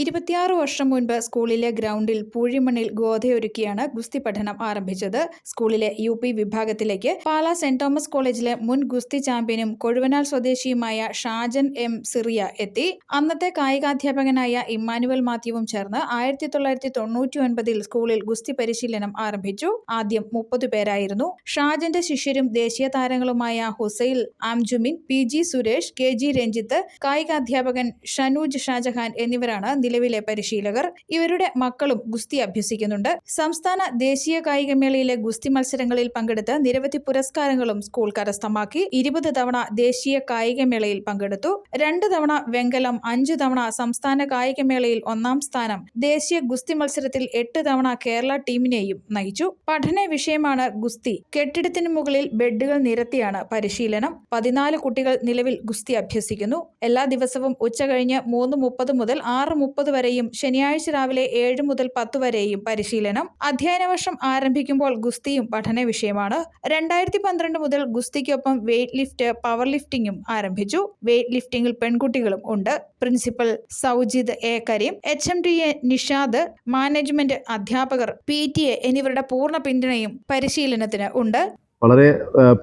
26 വർഷം മുൻപ് സ്കൂളിലെ ഗ്രൗണ്ടിൽ പൂഴിമണ്ണിൽ ഗോതയൊരുക്കിയാണ് ഗുസ്തി പഠനം ആരംഭിച്ചത്. സ്കൂളിലെ UP വിഭാഗത്തിലേക്ക് പാലാ സെന്റ് തോമസ് കോളേജിലെ മുൻ ഗുസ്തി ചാമ്പ്യനും കൊഴുവനാൽ സ്വദേശിയുമായ ഷാജൻ M. സിറിയ എത്തി. അന്നത്തെ കായികാധ്യാപകനായ ഇമ്മാനുവൽ മാത്യുവും ചേർന്ന് 1999 സ്കൂളിൽ ഗുസ്തി പരിശീലനം ആരംഭിച്ചു. ആദ്യം 30 പേരായിരുന്നു. ഷാജന്റെ ശിഷ്യരും ദേശീയ താരങ്ങളുമായ ഹുസൈൽ ആംജുമിൻ, PG സുരേഷ്, KG രഞ്ജിത്ത്, കായികാധ്യാപകൻ ഷനൂജ് ഷാജഹാൻ എന്നിവരാണ് നിലവിലെ പരിശീലകർ. ഇവരുടെ മക്കളും ഗുസ്തി അഭ്യസിക്കുന്നുണ്ട്. സംസ്ഥാന ദേശീയ കായികമേളയിലെ ഗുസ്തി മത്സരങ്ങളിൽ പങ്കെടുത്ത് നിരവധി പുരസ്കാരങ്ങളും സ്കൂൾ കരസ്ഥമാക്കി. 20 തവണ ദേശീയ കായികമേളയിൽ പങ്കെടുത്തു. 2 തവണ വെങ്കലം, 5 തവണ സംസ്ഥാന കായികമേളയിൽ 1-ാം സ്ഥാനം, ദേശീയ ഗുസ്തി മത്സരത്തിൽ 8 തവണ കേരള ടീമിനെയും നയിച്ചു. പഠന വിഷയമാണ് ഗുസ്തി. കെട്ടിടത്തിന് മുകളിൽ ബെഡുകൾ നിരത്തിയാണ് പരിശീലനം. 14 കുട്ടികൾ നിലവിൽ ഗുസ്തി അഭ്യസിക്കുന്നു. എല്ലാ ദിവസവും ഉച്ചകഴിഞ്ഞ് 3:30 മുതൽ 6:30 വരെയും ശനിയാഴ്ച രാവിലെ 7 മുതൽ 10 വരെയും പരിശീലനം. അധ്യയന വർഷം ആരംഭിക്കുമ്പോൾ ഗുസ്തിയും പഠന വിഷയമാണ്. 2012 മുതൽ ഗുസ്തിക്കൊപ്പം വെയ്റ്റ് ലിഫ്റ്റ്, പവർ ലിഫ്റ്റിംഗും ആരംഭിച്ചു. വെയ്റ്റ് ലിഫ്റ്റിംഗിൽ പെൺകുട്ടികളും ഉണ്ട്. Principal Soujid A. Kareem, HMDA Nishad, management, അധ്യാപകർ, PTA എന്നിവരുടെ പൂർണ്ണ പിന്തുണയും പരിശീലനത്തിന് ഉണ്ട്. വളരെ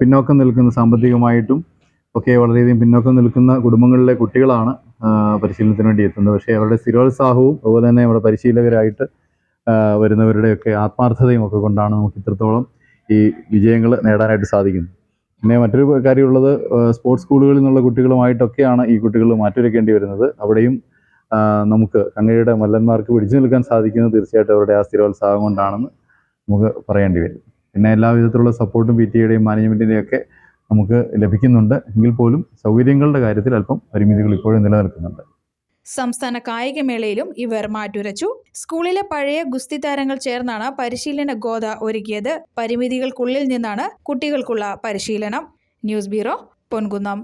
പിന്നോക്കം നിൽക്കുന്ന സാമ്പത്തികമായിട്ടും ഒക്കെ വളരെയധികം പിന്നോക്കം നിൽക്കുന്ന കുടുംബങ്ങളിലെ കുട്ടികളാണ് പരിശീലനത്തിന് വേണ്ടി എത്തുന്നത്. പക്ഷേ അവരുടെ സ്ഥിരോത്സാഹവും അതുപോലെ തന്നെ നമ്മുടെ പരിശീലകരായിട്ട് വരുന്നവരുടെയൊക്കെ ആത്മാർത്ഥതയും ഒക്കെ കൊണ്ടാണ് നമുക്ക് ഇത്രത്തോളം ഈ വിജയങ്ങൾ നേടാനായിട്ട് സാധിക്കുന്നത്. പിന്നെ മറ്റൊരു കാര്യമുള്ളത്, സ്പോർട്സ് സ്കൂളുകളിൽ നിന്നുള്ള കുട്ടികളുമായിട്ടൊക്കെയാണ് ഈ കുട്ടികൾ മാറ്റുരയ്ക്കേണ്ടി വരുന്നത്. അവിടെയും നമുക്ക് കങ്ങയുടെ മല്ലന്മാർക്ക് പിടിച്ചു നിൽക്കാൻ സാധിക്കുന്നത് തീർച്ചയായിട്ടും അവരുടെ ആ സ്ഥിരോത്സാഹം കൊണ്ടാണെന്ന് നമുക്ക് പറയേണ്ടി വരും. പിന്നെ എല്ലാവിധത്തിലുള്ള സപ്പോർട്ടും PTA-യുടെയും മാനേജ്മെൻറ്റിൻ്റെയും ഒക്കെ നമുക്ക് ലഭിക്കുന്നുണ്ട്. എങ്കിൽ പോലും സൗകര്യങ്ങളുടെ കാര്യത്തിൽ അല്പം പരിമിതികൾ ഇപ്പോഴും നിലനിൽക്കുന്നുണ്ട്. സംസ്ഥാന കായികമേളയിലും ഇവർ മാറ്റുരച്ചു. സ്കൂളിലെ പഴയ ഗുസ്തി താരങ്ങൾ ചേർന്നാണ് പരിശീലന ഗോത ഒരുക്കിയത്. പരിമിതികൾക്കുള്ളിൽ നിന്നാണ് കുട്ടികൾക്കുള്ള പരിശീലനം. News bureau, Ponkunnam.